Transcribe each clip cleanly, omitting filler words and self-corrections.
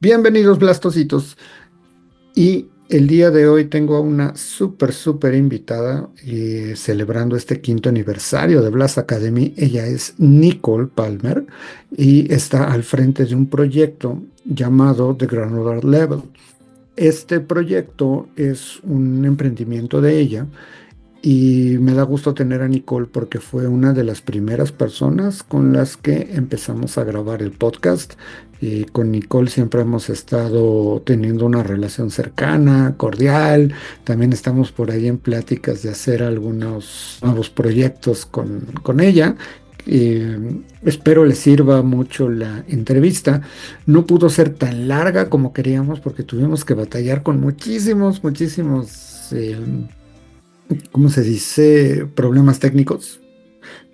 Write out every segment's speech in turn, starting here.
Bienvenidos, Blastositos. Y el día de hoy tengo a una súper invitada celebrando este quinto aniversario de Blast Academy. Ella es Nicole Palmer y está al frente de un proyecto llamado The Granular Level. Este proyecto es un emprendimiento de ella y me da gusto tener a Nicole porque fue una de las primeras personas con las que empezamos a grabar el podcast. Y con Nicole siempre hemos estado teniendo una relación cercana, cordial. También estamos por ahí en pláticas de hacer algunos nuevos proyectos con ella. Espero les sirva mucho la entrevista. No pudo ser tan larga como queríamos porque tuvimos que batallar con muchísimos ¿cómo se dice? Problemas técnicos.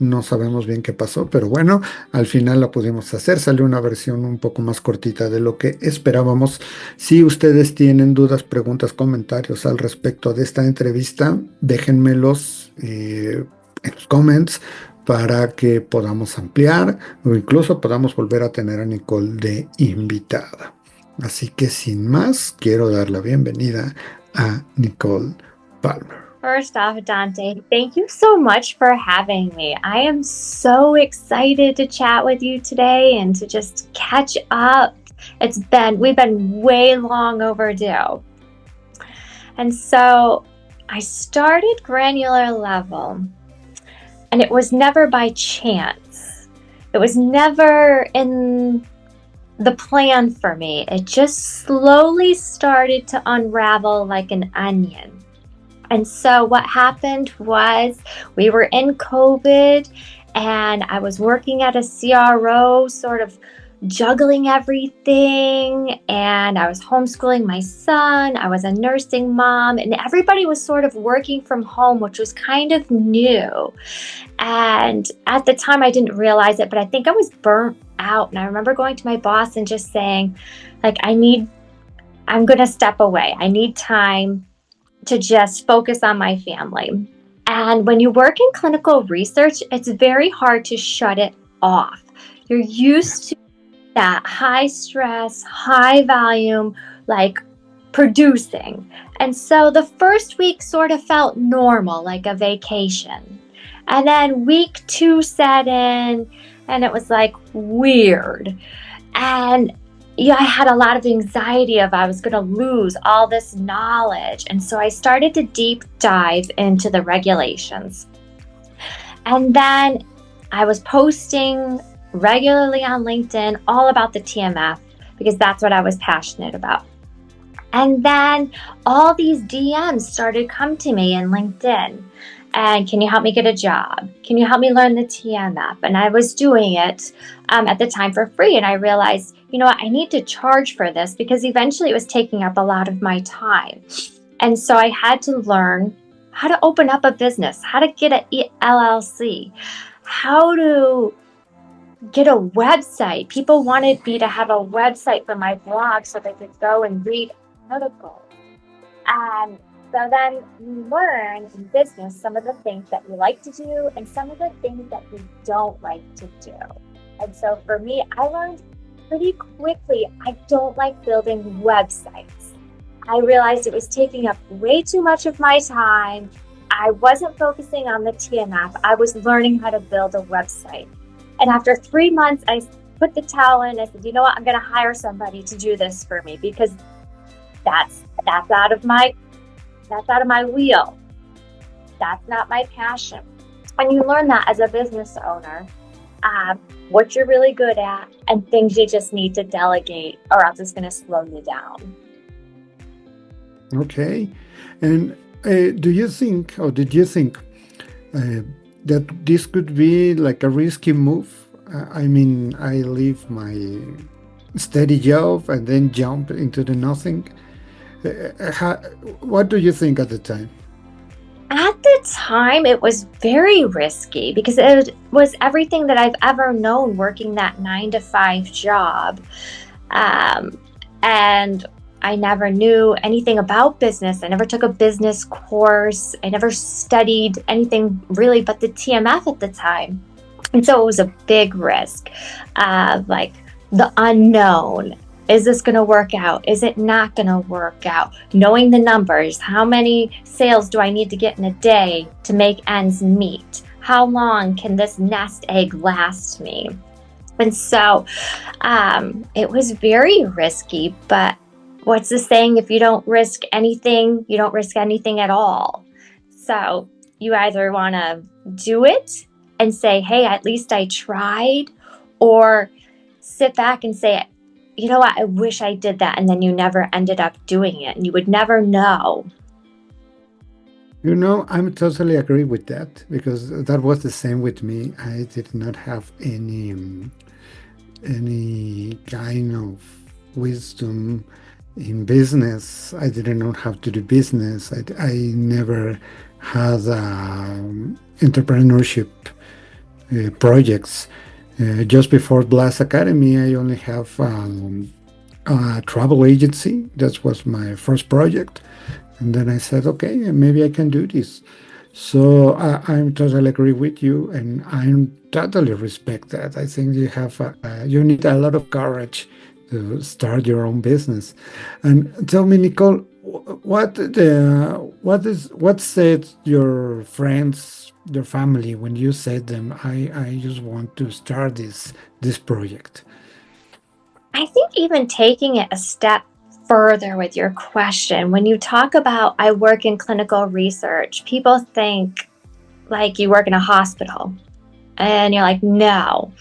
No sabemos bien qué pasó, pero bueno, al final la pudimos hacer. Salió una versión un poco más cortita de lo que esperábamos. Si ustedes tienen dudas, preguntas, comentarios al respecto de esta entrevista, déjenmelos en los comments para que podamos ampliar o incluso podamos volver a tener a Nicole de invitada. Así que sin más, quiero dar la bienvenida a Nicole Palmer. First off, Dante, thank you so much for having me. I am so excited to chat with you today and to just catch up. We've been way long overdue. And so I started Granular Level, and it was never by chance. It was never in the plan for me. It just slowly started to unravel like an onion. And so what happened was we were in COVID and I was working at a CRO, sort of juggling everything. And I was homeschooling my son. I was a nursing mom and everybody was sort of working from home, which was kind of new. And at the time I didn't realize it, but I think I was burnt out. And I remember going to my boss and just saying, like, I'm going to step away. I need time to just focus on my family. And when you work in clinical research, it's very hard to shut it off. You're used to that high stress, high volume, like producing. And so the first week sort of felt normal, like a vacation. And then week 2 set in and it was like weird. And yeah, I had a lot of anxiety of I was going to lose all this knowledge. And so I started to deep dive into the regulations. And then I was posting regularly on LinkedIn all about the TMF because that's what I was passionate about. And then all these DMs started come to me in LinkedIn. And can you help me get a job? Can you help me learn the TMF? And I was doing it at the time for free. And I realized, you know what, I need to charge for this because eventually it was taking up a lot of my time. And so I had to learn how to open up a business, how to get an LLC, how to get a website. People wanted me to have a website for my blog so they could go and read articles. And so then you learn in business some of the things that you like to do and some of the things that you don't like to do. And so for me, I learned pretty quickly, I don't like building websites. I realized it was taking up way too much of my time. I wasn't focusing on the TMF. I was learning how to build a website. And after 3 months, I put the towel in. I said, you know what, I'm going to hire somebody to do this for me because that's out of my wheel. That's not my passion. And you learn that as a business owner, what you're really good at and things you just need to delegate or else it's going to slow you down. Okay. And did you think that this could be like a risky move? I mean, I leave my steady job and then jump into the nothing. What do you think at the time? At the time, it was very risky because it was everything that I've ever known working that 9-to-5 job. And I never knew anything about business. I never took a business course. I never studied anything really but the TMF at the time. And so it was a big risk of like the unknown. Is this going to work out? Is it not going to work out? Knowing the numbers, how many sales do I need to get in a day to make ends meet? How long can this nest egg last me? And so it was very risky, but what's the saying? If you don't risk anything, you don't risk anything at all. So you either want to do it and say, hey, at least I tried, or sit back and say, you know what, I wish I did that. And then you never ended up doing it and you would never know. I'm totally agree with that because that was the same with me. I did not have any kind of wisdom in business. I didn't know how to do business. I never had entrepreneurship projects. Just before Blast Academy, I only have a travel agency. That was my first project. And then I said, okay, maybe I can do this. So I'm totally agree with you, and I totally respect that. I think you need a lot of courage to start your own business. And tell me, Nicole, what said your friends, your family when you said them, I just want to start this project. I think even taking it a step further with your question, when you talk about I work in clinical research, people think like you work in a hospital. And you're like, no.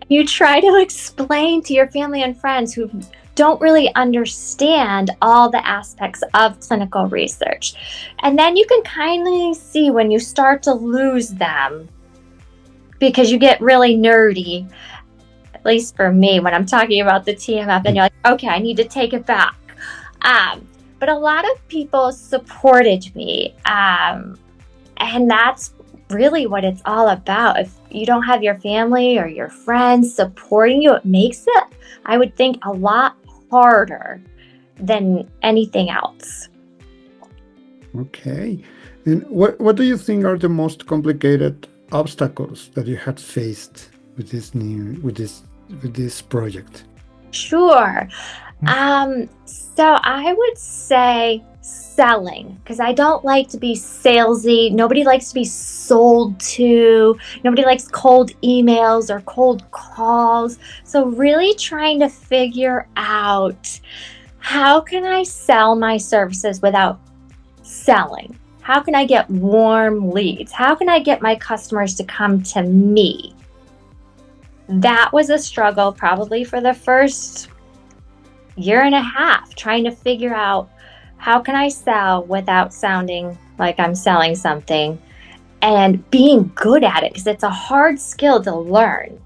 You try to explain to your family and friends who don't really understand all the aspects of clinical research. And then you can kindly see when you start to lose them because you get really nerdy, at least for me, when I'm talking about the TMF, and you're like, okay, I need to take it back. But a lot of people supported me. And that's really what it's all about. If you don't have your family or your friends supporting you, it makes it, I would think, a lot harder than anything else. Okay. And what do you think are the most complicated obstacles that you had faced with this project? Sure. So I would say selling, because I don't like to be salesy. Nobody likes to be sold to. Nobody likes cold emails or cold calls. So really trying to figure out, how can I sell my services without selling? How can I get warm leads? How can I get my customers to come to me? That was a struggle probably for the first year and a half, trying to figure out, how can I sell without sounding like I'm selling something, and being good at it, because it's a hard skill to learn.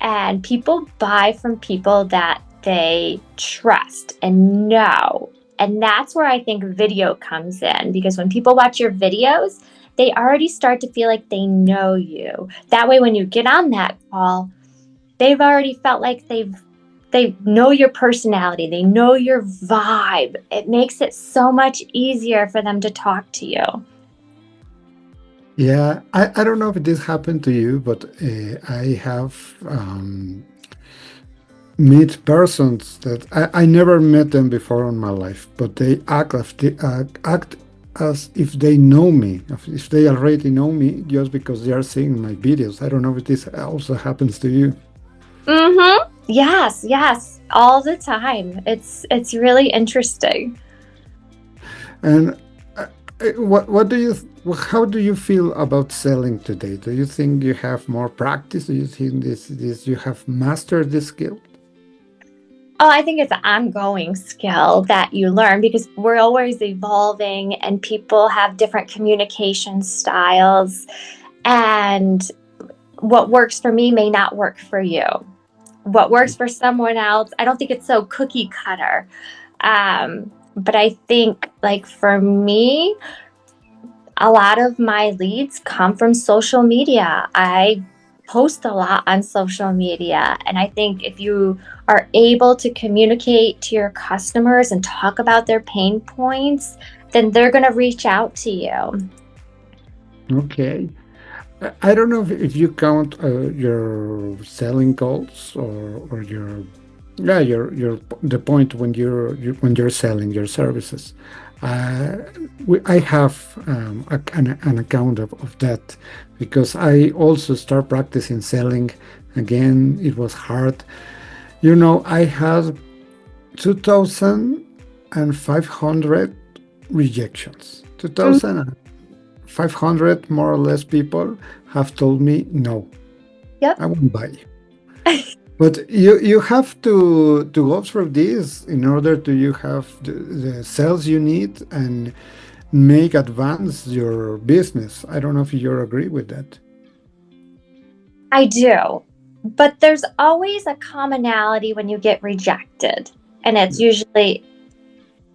And people buy from people that they trust and know. And that's where I think video comes in, because when people watch your videos, they already start to feel like they know you. That way, when you get on that call, they've already felt like they know your personality, they know your vibe. It makes it so much easier for them to talk to you. Yeah, I don't know if this happened to you, but I have meet persons that I never met them before in my life, but they act as if they know me, if they already know me just because they are seeing my videos. I don't know if this also happens to you. Mm-hmm. Yes, all the time. It's really interesting. And how do you feel about selling today? Do you think you have more practice? Do you think this you have mastered this skill? Oh, I think it's an ongoing skill that you learn, because we're always evolving and people have different communication styles. And what works for me may not work for you. What works for someone else, I don't think it's so cookie cutter. But I think, like, for me, a lot of my leads come from social media. I post a lot on social media. And I think if you are able to communicate to your customers and talk about their pain points, then they're going to reach out to you. Okay. I don't know if you count your selling calls or your Yeah, your the point when when you're selling your services. Uh, I have an account of that because I also start practicing selling again. It was hard. You know, I had 2,500 rejections. Mm, 2,500 more or less people have told me no, yep. I won't buy. But you have to go through this in order to you have the sales you need and make advance your business. I don't know if you agree with that. I do. But there's always a commonality when you get rejected. And it's Yeah. usually,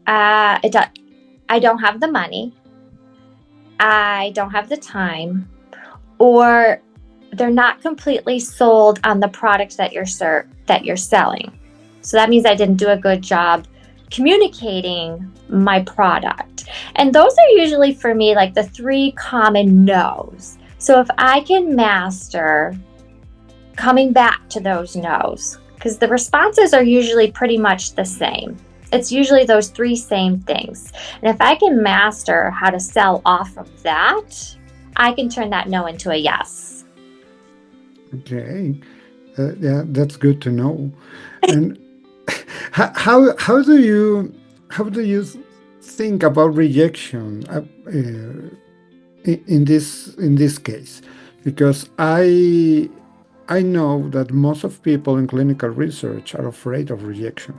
it, I don't have the money, I don't have the time, or they're not completely sold on the product that you're selling. So that means I didn't do a good job communicating my product. And those are usually for me like the three common no's. So if I can master coming back to those no's, because the responses are usually pretty much the same. It's usually those three same things. And if I can master how to sell off of that, I can turn that no into a yes. Okay. Yeah, that's good to know. And how do you think about rejection in this case? Because I know that most of people in clinical research are afraid of rejection.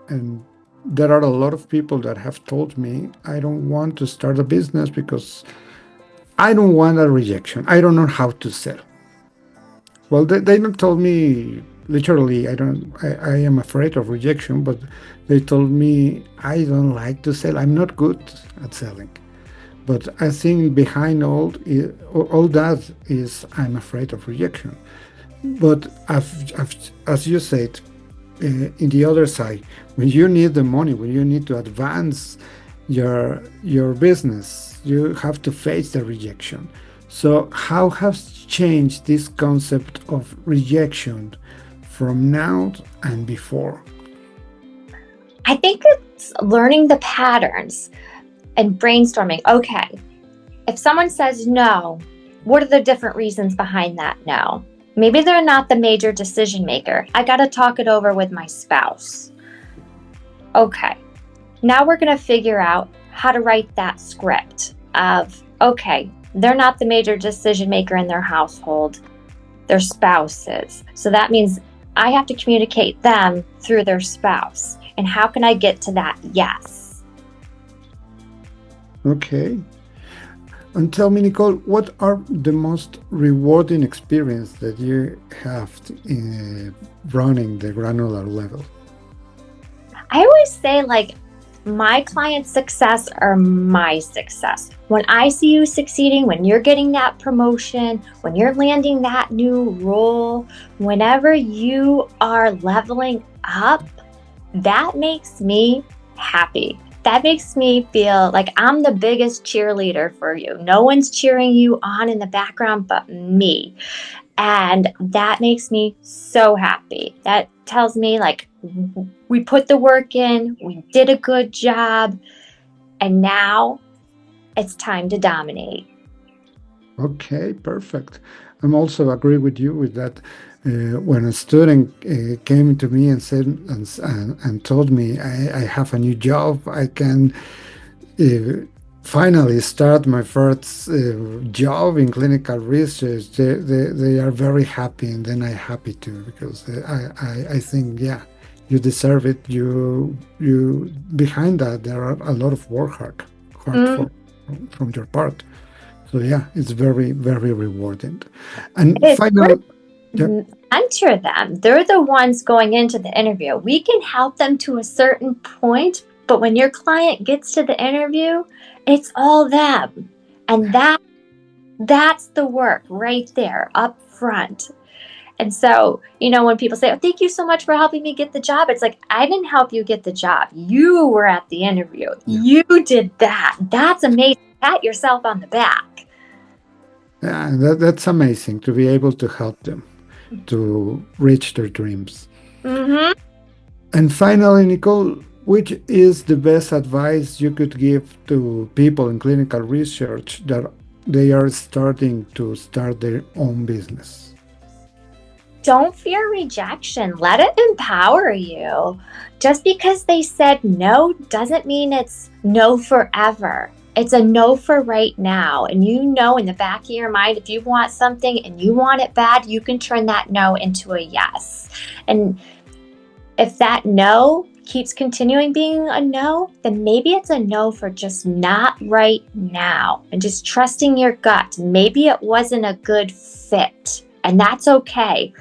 And there are a lot of people that have told me, I don't want to start a business because I don't want a rejection. I don't know how to sell. Well, they not told me literally, I am afraid of rejection, but they told me I don't like to sell. I'm not good at selling. But I think behind all that is I'm afraid of rejection. But as you said, in the other side, when you need the money, when you need to advance your business, you have to face the rejection. So how has changed this concept of rejection from now and before? I think it's learning the patterns and brainstorming. Okay, if someone says no, what are the different reasons behind that no? Maybe they're not the major decision maker. I got to talk it over with my spouse. Okay, now we're going to figure out how to write that script of, okay, they're not the major decision maker in their household, their spouses. So that means I have to communicate them through their spouse. And how can I get to that yes? Okay. And tell me, Nicole, what are the most rewarding experience that you have in running the granular level? I always say, like, my client's success are my success. When I see you succeeding, when you're getting that promotion, when you're landing that new role, whenever you are leveling up, that makes me happy. That makes me feel like I'm the biggest cheerleader for you. No one's cheering you on in the background but me. And that makes me so happy. That tells me, like, we put the work in, we did a good job, and now it's time to dominate. Okay, perfect. I'm also agree with you with that. When a student came to me and said and told me I have a new job, I can uh, finally start my first job in clinical research. They are very happy, and then I'm happy too because I think yeah, you deserve it. You behind that there are a lot of work hard Mm, for from your part. So yeah, it's very rewarding. And it is. final, yeah, Mentor them. They're the ones going into the interview. We can help them to a certain point, but when your client gets to the interview, it's all them. And that's the work right there up front. And so, when people say, "Oh, thank you so much for helping me get the job," it's like, I didn't help you get the job. You were at the interview. yeah, You did that. That's amazing. Pat yourself on the back. yeah, that's amazing to be able to help them to reach their dreams. Mm-hmm. And finally, Nicole, which is the best advice you could give to people in clinical research that they are starting to start their own business? Don't fear rejection. Let it empower you. Just because they said no doesn't mean it's no forever. It's a no for right now. And you know in the back of your mind, if you want something and you want it bad, you can turn that no into a yes. And if that no keeps continuing being a no, then maybe it's a no for just not right now and just trusting your gut. Maybe it wasn't a good fit, and that's okay.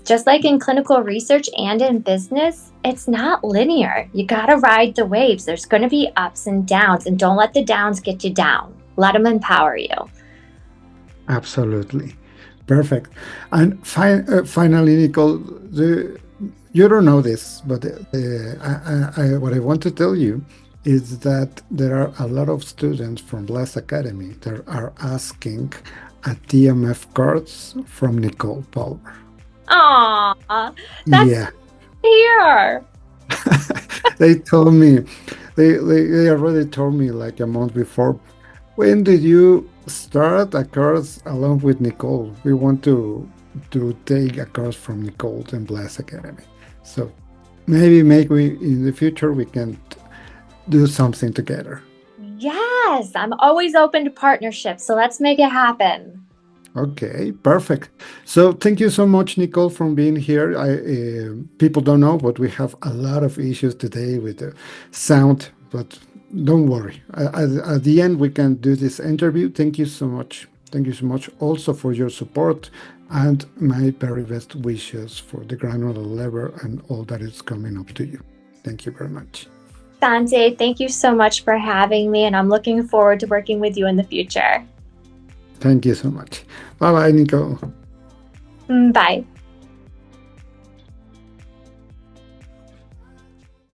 Just like in clinical research and in business, it's not linear. You got to ride the waves. There's going to be ups and downs, and don't let the downs get you down. Let them empower you. Absolutely. Perfect. And finally, Nicole, you don't know this, but what I want to tell you is that there are a lot of students from Blast Academy that are asking a TMF cards from Nicole Palmer. Aw, that's Yeah, here. they told me, they already told me like a month before. When did you start a course along with Nicole? We want to take a course from Nicole in Blast Academy. So maybe in the future we can do something together. Yes, I'm always open to partnerships, so let's make it happen. Okay, perfect. So thank you so much, Nicole, for being here. People don't know, but we have a lot of issues today with the sound, but don't worry. At the end, we can do this interview. Thank you so much. Thank you so much also for your support and my very best wishes for the granular level and all that is coming up to you. Thank you very much. Dante, thank you so much for having me, and I'm looking forward to working with you in the future. Thank you so much. Bye bye, Nicole. Bye.